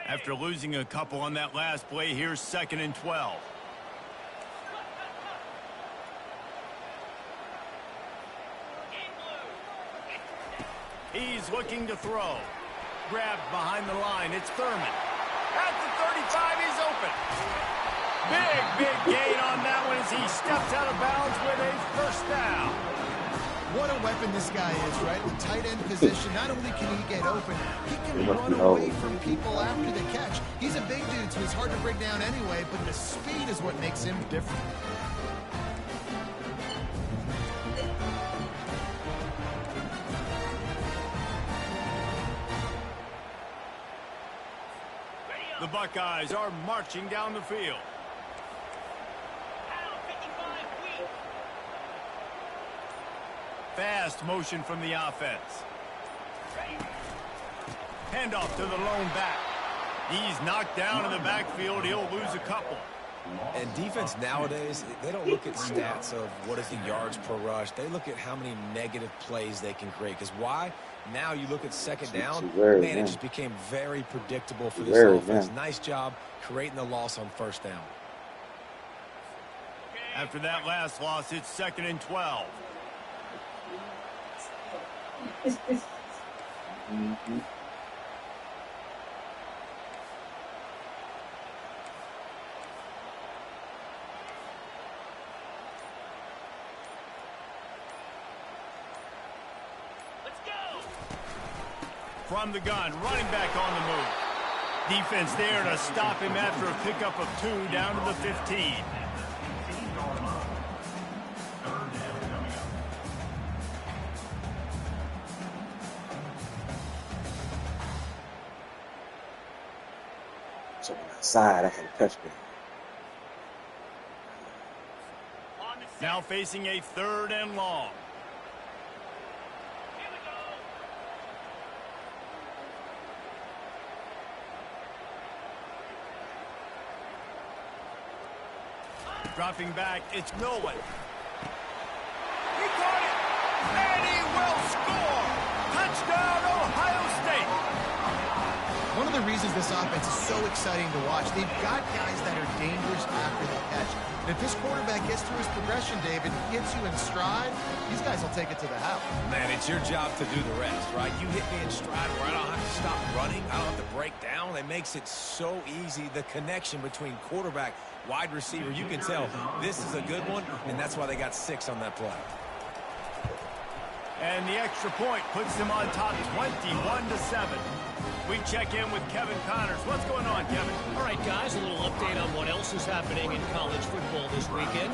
After losing a couple on that last play, here's 2nd and 12. He's looking to throw. Grabbed behind the line. It's Thurman. At the 35, he's open. Big gain on that one as he steps out of bounds with a first down. What a weapon this guy is, right? The tight end position, not only can he get open, he can run away from people after the catch. He's a big dude, so he's hard to bring down anyway, but the speed is what makes him different. The Buckeyes are marching down the field. Fast motion from the offense. Handoff to the lone back. He's knocked down in the backfield. He'll lose a couple. And defense nowadays, they don't look at stats of what is the yards per rush. They look at how many negative plays they can create. Because why? Now you look at second down, man, it just became very predictable for this offense. Nice job creating the loss on first down. After that last loss, it's 2nd and 12. From the gun, running back on the move. Defense there to stop him after a pickup of 2 down to the 15. So outside, I had a touchdown. Now facing a 3rd and long. Dropping back, it's Nolan. He caught it, and he will score. Touchdown, Ohio State. One of the reasons this offense is so exciting to watch, they've got guys that are dangerous after the catch. And if this quarterback gets through his progression, David, gets you in stride, these guys will take it to the house. Man, it's your job to do the rest, right? You hit me in stride where I don't have to stop running. I don't have to break down. It makes it so easy. The connection between quarterback, wide receiver, you can tell this is a good one, and that's why they got 6 on that play. And the extra point puts them on top 21-7. We check in with Kevin Connors. What's going on, Kevin? All right, guys, a little update on what else is happening in college football this weekend.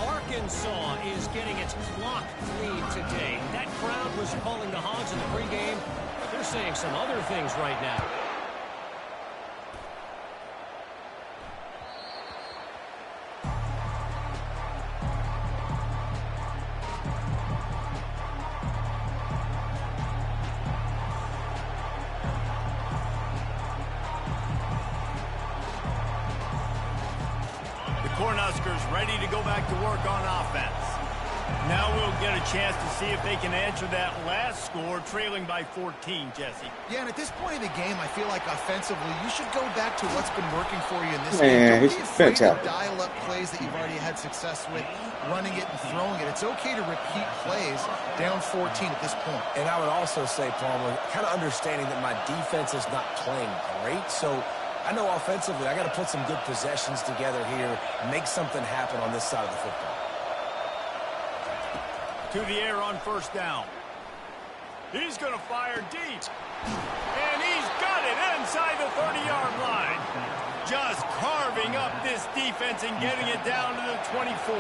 Arkansas is getting its clock cleaned today. That crowd was calling the Hogs in the pregame, but they're saying some other things right now. Huskers ready to go back to work on offense. Now we'll get a chance to see if they can answer that last score, trailing by 14, Jesse. Yeah, and at this point in the game, I feel like offensively, you should go back to what's been working for you in this game. Don't be afraid to dial up plays that you've already had success with, running it and throwing it. It's okay to repeat plays down 14 at this point. And I would also say, Palmer, kind of understanding that my defense is not playing great, so I know offensively I got to put some good possessions together here, make something happen on this side of the football. To the air on first down. He's going to fire deep. And he's got it inside the 30-yard line. Just carving up this defense and getting it down to the 24.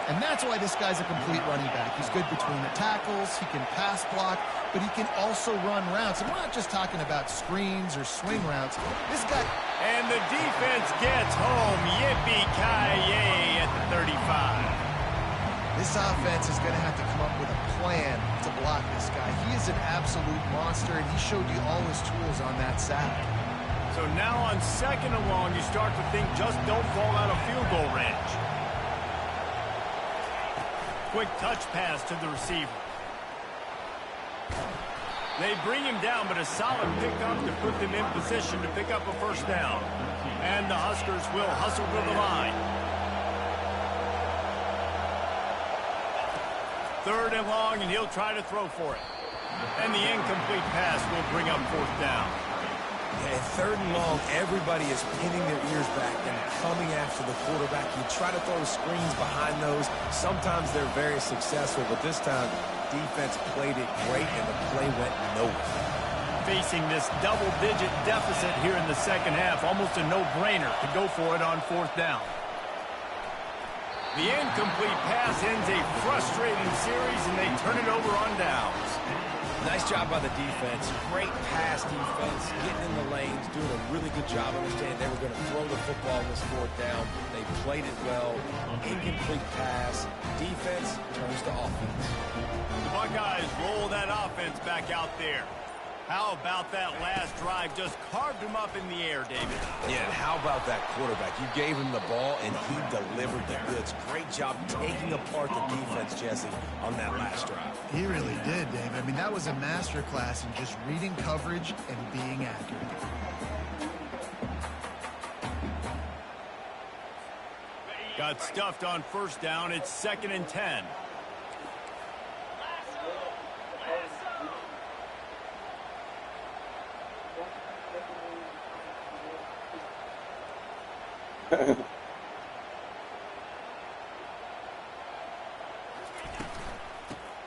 And that's why this guy's a complete running back. He's good between the tackles, he can pass block, but he can also run routes. And we're not just talking about screens or swing routes. This guy... And the defense gets home. Yippee-ki-yay at the 35. This offense is going to have to come up with a plan to block this guy. He is an absolute monster, and he showed you all his tools on that side. So now on 2nd and long, you start to think just don't fall out of field goal range. Quick touch pass to the receiver. They bring him down, but a solid pickup to put them in position to pick up a first down. And the Huskers will hustle to the line. 3rd and long, and he'll try to throw for it. And the incomplete pass will bring up 4th down. Yeah, 3rd and long, everybody is pinning their ears back and coming after the quarterback. You try to throw screens behind those. Sometimes they're very successful, but this time, defense played it great, and the play went nowhere. Facing this double-digit deficit here in the 2nd half, almost a no-brainer to go for it on 4th down. The incomplete pass ends a frustrating series, and they turn it over on downs. Nice job by the defense. Great pass defense, getting in the lanes, doing a really good job understanding they were going to throw the football in this 4th down. They played it well. Incomplete pass. Defense turns to offense. The Buckeyes roll that offense back out there. How about that last drive? Just carved him up in the air, David. Yeah, and how about that quarterback? You gave him the ball, and he delivered the goods. Great job taking apart the defense, Jesse, on that last drive. He really did, David. I mean, that was a masterclass in just reading coverage and being accurate. Got stuffed on 1st down. It's 2nd and 10.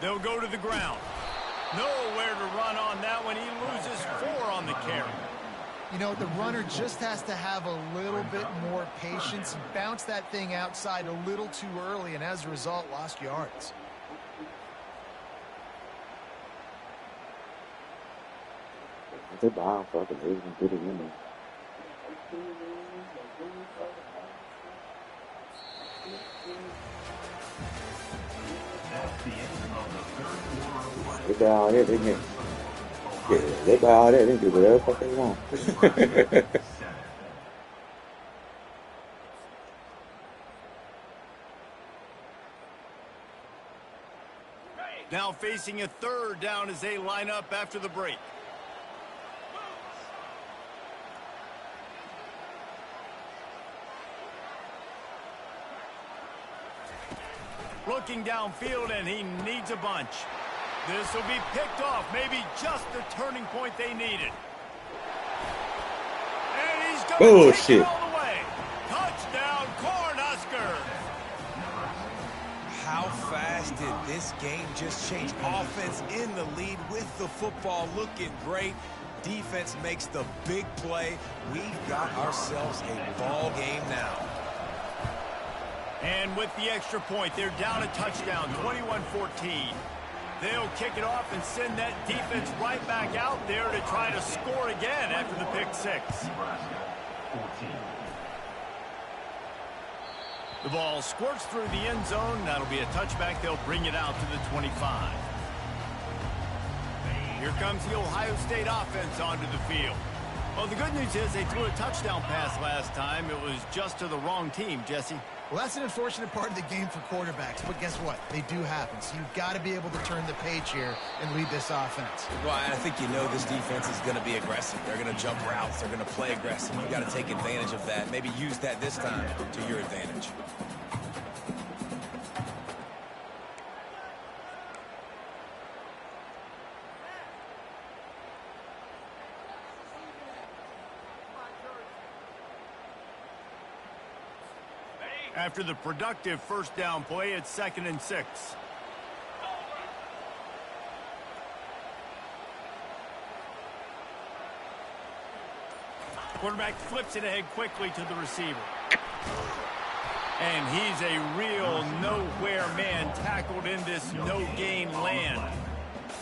They'll go to the ground. Nowhere to run on that one. He loses 4 on the carry. You know, the runner just has to have a little bit more patience and bounce that thing outside a little too early, and as a result, lost yards. They buy fucking Asian good in there. They buy all that, they can. Yeah, they buy all that, they do whatever the fuck they want. Now facing a 3rd down as they line up after the break. Looking downfield, and he needs a bunch. This will be picked off, maybe just the turning point they needed. And he's going to take it all the way. Touchdown, Cornhuskers. How fast did this game just change? Offense in the lead with the football, looking great. Defense makes the big play. We've got ourselves a ball game now. And with the extra point, they're down a touchdown, 21-14. They'll kick it off and send that defense right back out there to try to score again after the pick 6. The ball squirts through the end zone. That'll be a touchback. They'll bring it out to the 25. Here comes the Ohio State offense onto the field. Well, the good news is they threw a touchdown pass last time. It was just to the wrong team, Jesse. Well, that's an unfortunate part of the game for quarterbacks, but guess what? They do happen. So you've got to be able to turn the page here and lead this offense. Well, I think you know this defense is going to be aggressive. They're going to jump routes. They're going to play aggressive. You've got to take advantage of that. Maybe use that this time to your advantage. After the productive first down play, it's 2nd and 6. Quarterback flips it ahead quickly to the receiver. And he's a real nowhere man tackled in this no-gain land.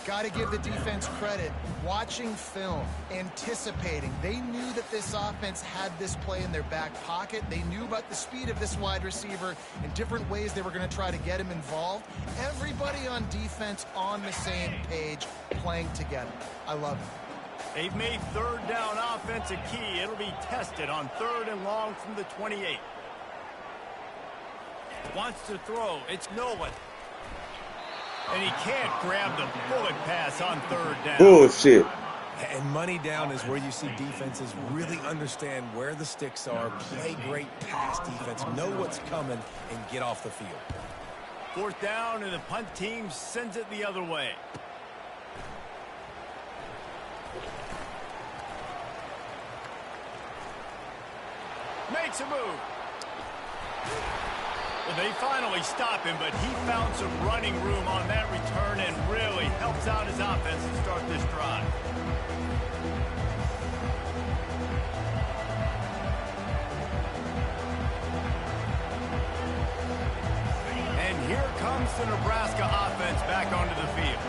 Got to give the defense credit. Watching film, anticipating. They knew that this offense had this play in their back pocket. They knew about the speed of this wide receiver and different ways they were going to try to get him involved. Everybody on defense on the same page, playing together. I love it. They've made third down offense a key. It'll be tested on 3rd and long from the 28. Wants to throw. It's Nolan. And he can't grab the bullet pass on 3rd down. Bullshit. And money down is where you see defenses really understand where the sticks are, play great pass defense, know what's coming, and get off the field. 4th down, and the punt team sends it the other way. Makes a move. Well, they finally stop him, but he found some running room on that return and really helps out his offense to start this drive. And here comes the Nebraska offense back onto the field.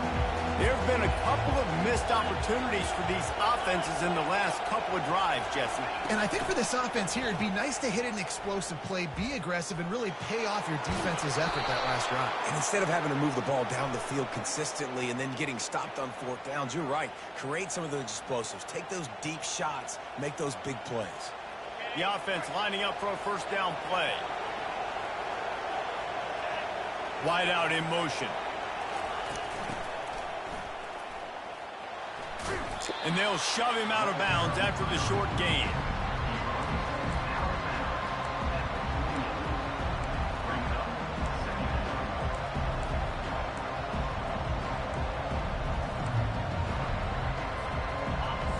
There have been a couple of missed opportunities for these offenses in the last couple of drives, Jesse. And I think for this offense here, it'd be nice to hit an explosive play, be aggressive, and really pay off your defense's effort that last drive. And instead of having to move the ball down the field consistently and then getting stopped on 4th downs, you're right. Create some of those explosives. Take those deep shots. Make those big plays. The offense lining up for a 1st down play. Wide out in motion. And they'll shove him out of bounds after the short gain.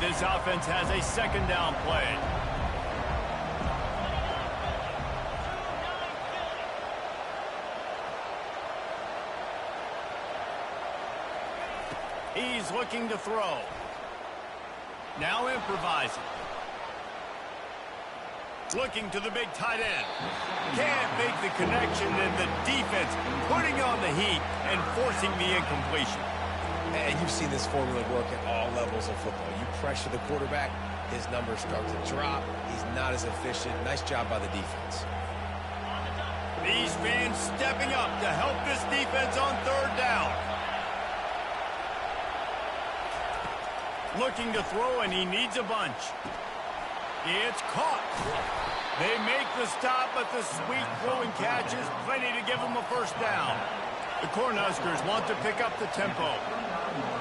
This offense has a 2nd down play. He's looking to throw. Now improvising. Looking to the big tight end. Can't make the connection, and the defense putting on the heat and forcing the incompletion. And you've seen this formula work at all levels of football. You pressure the quarterback, his numbers start to drop. He's not as efficient. Nice job by the defense. These fans stepping up to help this defense on 3rd down. Looking to throw, and he needs a bunch. It's caught. They make the stop, but the sweet throwing catch is plenty to give them a 1st down. The Cornhuskers want to pick up the tempo.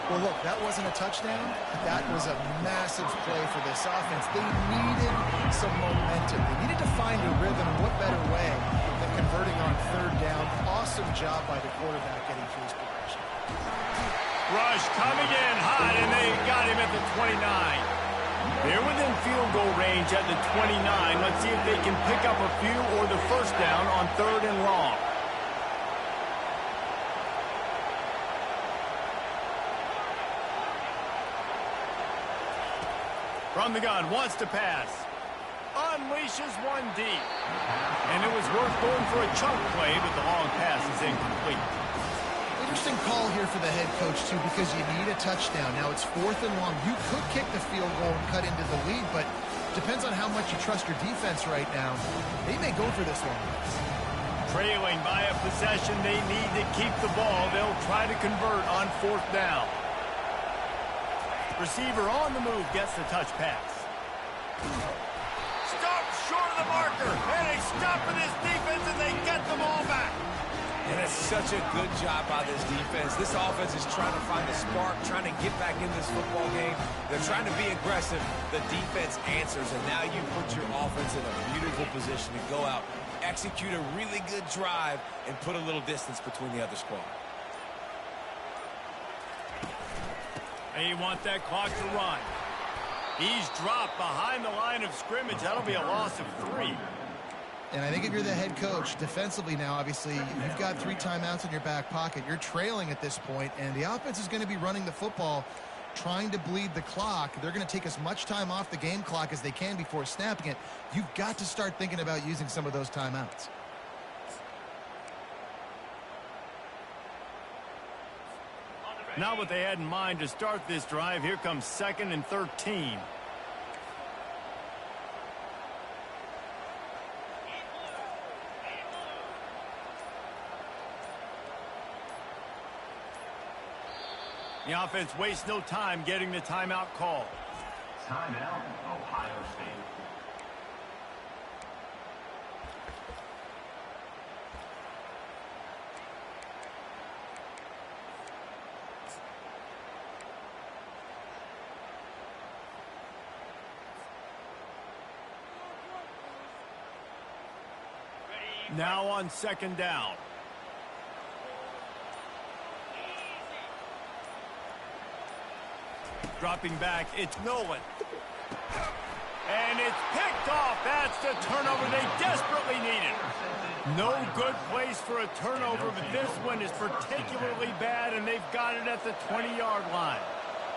Well, look, that wasn't a touchdown. That was a massive play for this offense. They needed some momentum. They needed to find a rhythm. What better way than converting on 3rd down? Awesome job by the quarterback getting through his progression. Rush coming in hot, and they got him at the 29. They're within field goal range at the 29. Let's see if they can pick up a few or the 1st down on 3rd and long. From the gun, wants to pass. Unleashes one deep. And it was worth going for a chunk play, but the long pass is incomplete. Interesting call here for the head coach, too, because you need a touchdown. Now it's 4th and long. You could kick the field goal and cut into the lead, but depends on how much you trust your defense right now. They may go for this one. Trailing by a possession, they need to keep the ball. They'll try to convert on 4th down. Receiver on the move gets the touch pass. Stopped short of the marker, and they stop with this defense, and they get the ball back. And it's such a good job by this defense. This offense is trying to find a spark, trying to get back in this football game. They're trying to be aggressive. The defense answers, and now you put your offense in a beautiful position to go out, execute a really good drive, and put a little distance between the other squad. They want that clock to run. He's dropped behind the line of scrimmage. That'll be a loss of 3. And I think if you're the head coach, defensively now, obviously, you've got 3 timeouts in your back pocket. You're trailing at this point, and the offense is going to be running the football, trying to bleed the clock. They're going to take as much time off the game clock as they can before snapping it. You've got to start thinking about using some of those timeouts. Not what they had in mind to start this drive. Here comes 2nd and 13. The offense wastes no time getting the timeout call. Timeout, Ohio State. Now on 2nd down. Dropping back, it's Nolan. And it's picked off. That's the turnover they desperately needed. No good place for a turnover, but this one is particularly bad, and they've got it at the 20-yard line.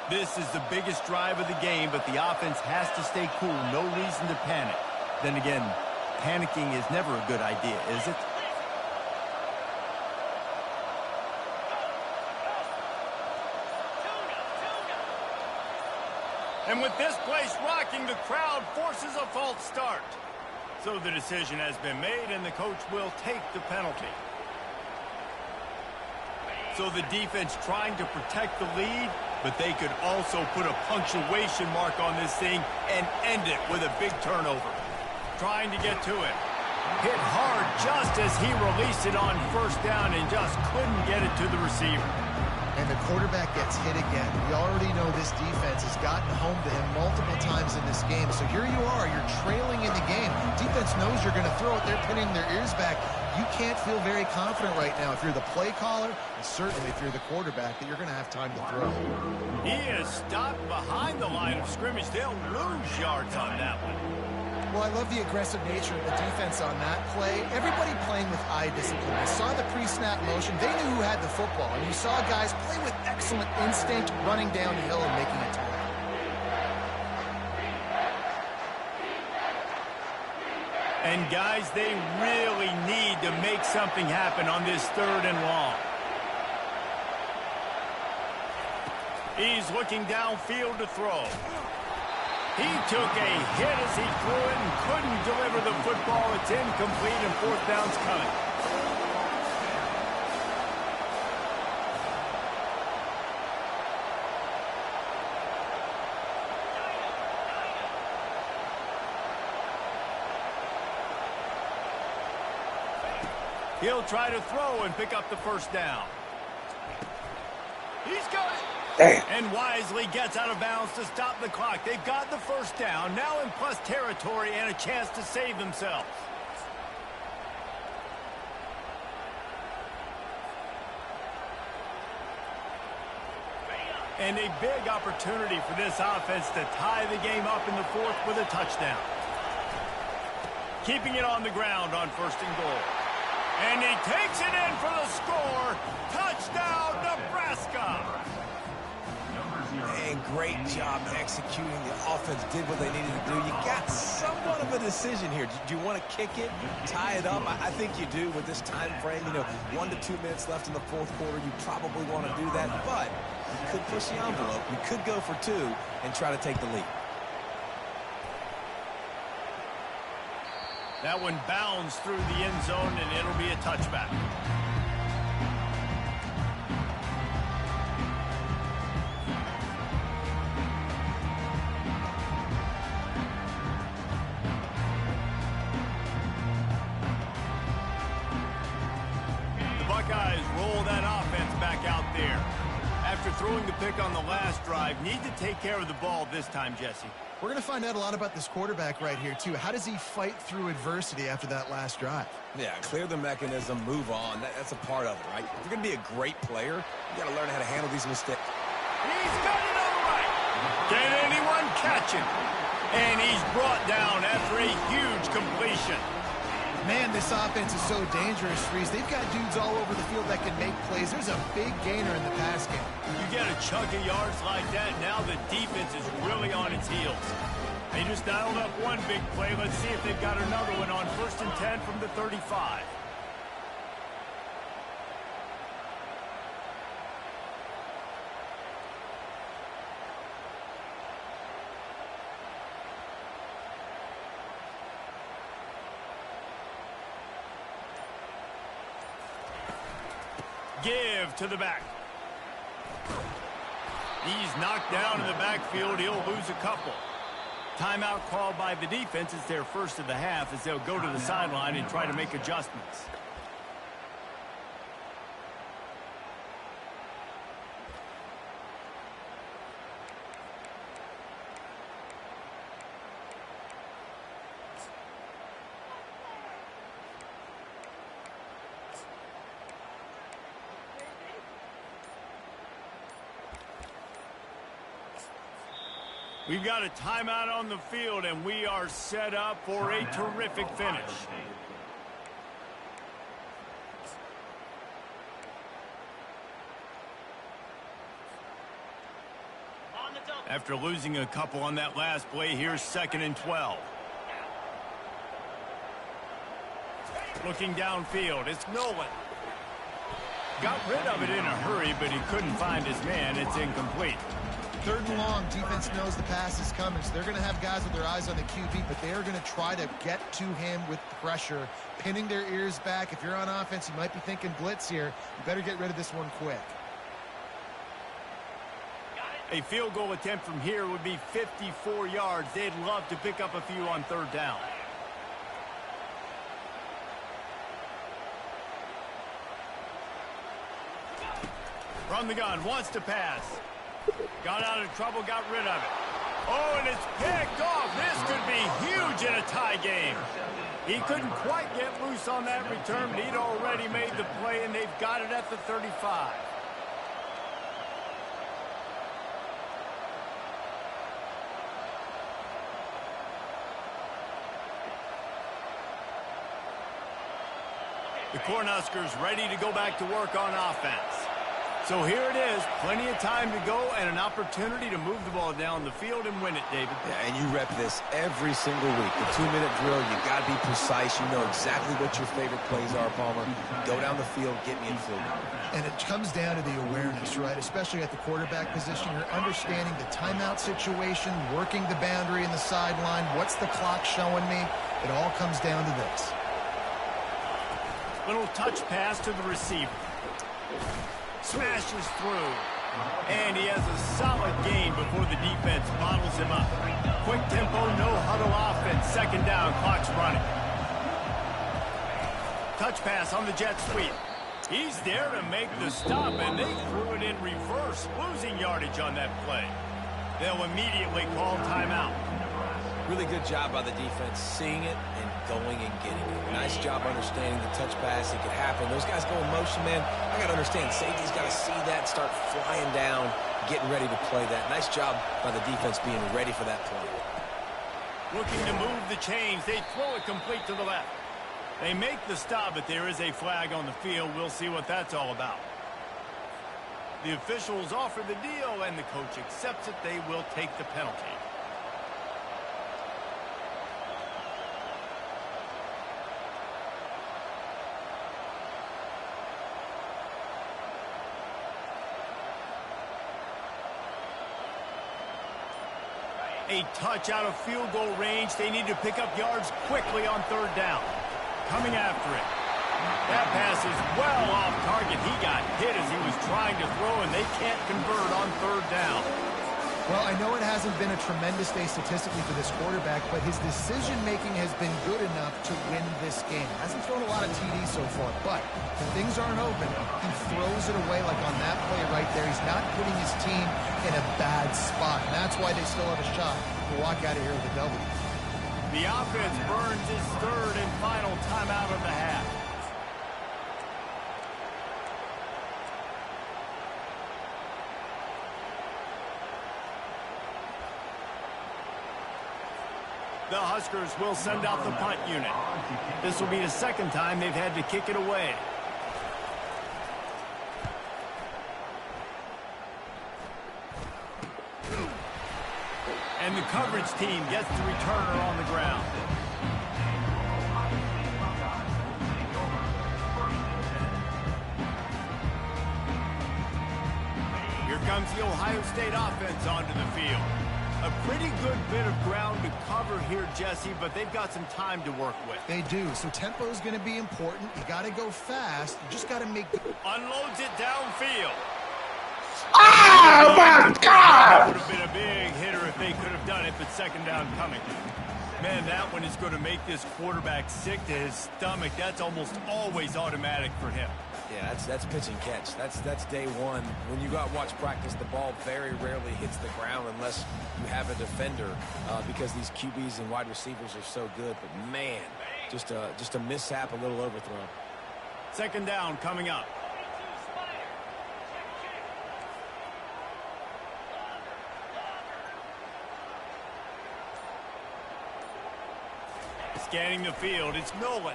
This is the biggest drive of the game, but the offense has to stay cool. No reason to panic. Then again, panicking is never a good idea, is it? And with this place rocking, the crowd forces a false start. So the decision has been made, and the coach will take the penalty. So the defense trying to protect the lead, but they could also put a punctuation mark on this thing and end it with a big turnover. Trying to get to it. Hit hard just as he released it on 1st down and just couldn't get it to the receiver. And the quarterback gets hit again. We already know this defense has gotten home to him multiple times in this game. So here you are, you're trailing in the game. Defense knows you're going to throw it. They're pinning their ears back. You can't feel very confident right now if you're the play caller, and certainly if you're the quarterback, that you're going to have time to throw. He is stopped behind the line of scrimmage. They'll lose yards on that one. Well, I love the aggressive nature of the defense on that play. Everybody playing with eye discipline. They saw the pre-snap motion. They knew who had the football. And you saw guys play with excellent instinct, running down the hill and making a tackle. And guys, they really need to make something happen on this 3rd and long. He's looking downfield to throw. He took a hit as he threw it and couldn't deliver the football. It's incomplete, and 4th down's coming. He'll try to throw and pick up the 1st down. He's got it. Damn. And wisely gets out of bounds to stop the clock. They've got the 1st down, now in plus territory and a chance to save themselves. And a big opportunity for this offense to tie the game up in the 4th with a touchdown. Keeping it on the ground on 1st and goal. And he takes it in for the score. Touchdown, Nebraska. And great job executing. The offense did what they needed to do. You got somewhat of a decision here. Do you want to kick it, tie it up? I think you do with this time frame. 1 to 2 minutes left in the 4th quarter. You probably want to do that, but you could push the envelope. You could go for 2 and try to take the lead. That one bounds through the end zone, and it'll be a touchback. The Buckeyes roll that offense back out there. After throwing the pick on the last drive, need to take care of the ball this time, Jesse. We're going to find out a lot about this quarterback right here, too. How does he fight through adversity after that last drive? Yeah, clear the mechanism, move on. That's a part of it, right? If you're going to be a great player, you got to learn how to handle these mistakes. He's got it on the right. Can anyone catch him? And he's brought down after a huge completion. Man, this offense is so dangerous, Freeze. They've got dudes all over the field that can make plays. There's a big gainer in the pass game. You get a chunk of yards like that, now the defense is really on its heels. They just dialed up one big play. Let's see if they've got another one on 1st and 10 from the 35. Give to the back. He's knocked down in the backfield. He'll lose a couple. Timeout called by the defense. It's their first of the half as they'll go to the sideline and try to make adjustments. We've got a timeout on the field, and we are set up for a terrific finish. After losing a couple on that last play, here's 2nd and 12. Looking downfield, it's Nolan. Got rid of it in a hurry, but he couldn't find his man. It's incomplete. 3rd and long, defense knows the pass is coming, so they're going to have guys with their eyes on the QB, but they are going to try to get to him with pressure, pinning their ears back. If you're on offense, you might be thinking blitz here. You better get rid of this one quick. A field goal attempt from here would be 54 yards. They'd love to pick up a few on 3rd down. From the gun, wants to pass. Got out of trouble, got rid of it. Oh, and it's picked off. This could be huge in a tie game. He couldn't quite get loose on that return, but he'd already made the play, and they've got it at the 35. The Cornhuskers ready to go back to work on offense. So here it is, plenty of time to go and an opportunity to move the ball down the field and win it, David. Yeah, and you rep this every single week. The 2-minute drill, you got to be precise. You know exactly what your favorite plays are, Palmer. Go down the field, get me in field. And it comes down to the awareness, right? Especially at the quarterback position. You're understanding the timeout situation, working the boundary in the sideline. What's the clock showing me? It all comes down to this. Little touch pass to the receiver. Smashes through. And he has a solid gain before the defense bottles him up. Quick tempo, no huddle offense. 2nd down, clock's running. Touch pass on the jet sweep. He's there to make the stop, and they threw it in reverse, losing yardage on that play. They'll immediately call timeout. Really good job by the defense, seeing it and going and getting it. Nice job understanding the touch pass. It could happen. Those guys go in motion, man. I got to understand, safety's got to see that, start flying down, getting ready to play that. Nice job by the defense being ready for that play. Looking to move the chains. They throw it complete to the left. They make the stop, but there is a flag on the field. We'll see what that's all about. The officials offer the deal, and the coach accepts it. They will take the penalty. A touch out of field goal range. They need to pick up yards quickly on 3rd down. Coming after it. That pass is well off target. He got hit as he was trying to throw, and they can't convert on 3rd down. Well, I know it hasn't been a tremendous day statistically for this quarterback, but his decision-making has been good enough to win this game. Hasn't thrown a lot of TDs so far, but when things aren't open, he throws it away like on that play right there. He's not putting his team in a bad spot, and that's why they still have a shot to walk out of here with a W. The offense burns his 3rd and final timeout of the half. The Huskers will send out the punt unit. This will be the 2nd time they've had to kick it away. And the coverage team gets the returner on the ground. Here comes the Ohio State offense onto the field. A pretty good bit of ground to cover here, Jesse, but they've got some time to work with. They do, so tempo is going to be important. You got to go fast. You just got to make... Unloads it downfield. Oh, my God! That would have been a big hitter if they could have done it, but second down coming. Man, that one is going to make this quarterback sick to his stomach. That's almost always automatic for him. Yeah, that's pitch and catch. That's day one. When you go out and watch practice, the ball very rarely hits the ground unless you have a defender because these QBs and wide receivers are so good. But, man, just a mishap, a little overthrown. Second down coming up. Scanning the field, it's Nolan.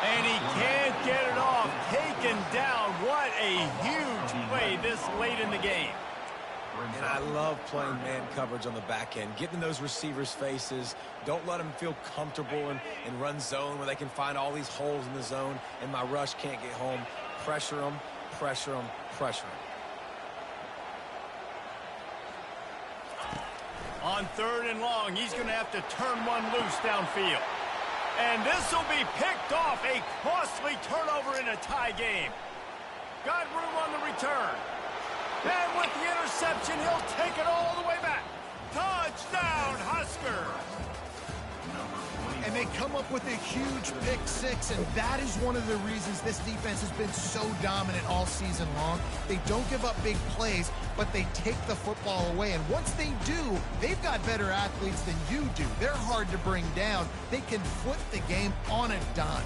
And he can't get it off. Taken down. What a huge play this late in the game. And I love playing man coverage on the back end. Getting in those receivers' faces. Don't let them feel comfortable in run zone where they can find all these holes in the zone and my rush can't get home. Pressure them, pressure them, pressure them. On 3rd and long, he's going to have to turn one loose downfield. And this will be picked off. A costly turnover in a tie game. Got room on the return. And with the interception, he'll take it all the way back. Touchdown, Huskers. And they come up with a huge pick six, and that is one of the reasons this defense has been so dominant all season long. They don't give up big plays, but they take the football away. And once they do, they've got better athletes than you do. They're hard to bring down. They can flip the game on a dime.